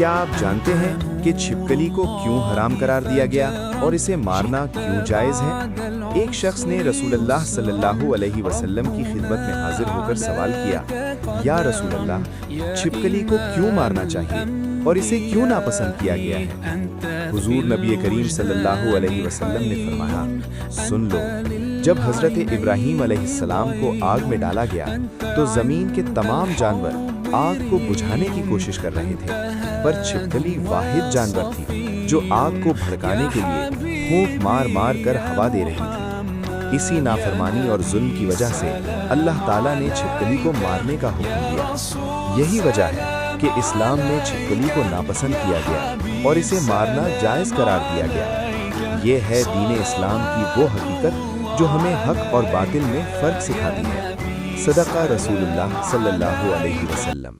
क्या आप जानते हैं कि छिपकली को क्यों हराम करार दिया गया और इसे मारना क्यों जायज़ है? एक शख्स ने रसूलुल्लाह सल्लल्लाहु अलैहि वसल्लम की खिदमत में हाजिर होकर सवाल किया, या रसूलल्लाह, छिपकली को क्यों मारना चाहिए और इसे क्यों नापसंद किया गया है? हुजूर नबी करीम सल्लल्लाहु अलैहि वसल्लम ने फरमाया, सुन लो, जब हज़रत इब्राहीम अलैहिस्सलाम को आग में डाला गया तो ज़मीन के तमाम जानवर आग को बुझाने की कोशिश कर रहे थे, पर छिपकली वाहिद जानवर थी जो आग को भड़काने के लिए फूंक मार मार कर हवा दे रही थी। इसी नाफरमानी और जुल्म की वजह से अल्लाह ताला ने छिपकली को मारने का हुक्म दिया। यही वजह है कि इस्लाम में छिपकली को नापसंद किया गया और इसे मारना जायज़ करार दिया गया। ये है दीन इस्लाम की वो हकीकत जो हमें हक और बातिल में फ़र्क सिखाती है। सदका रसूलुल्लाह सल्लल्लाहु अलैहि वसल्लम।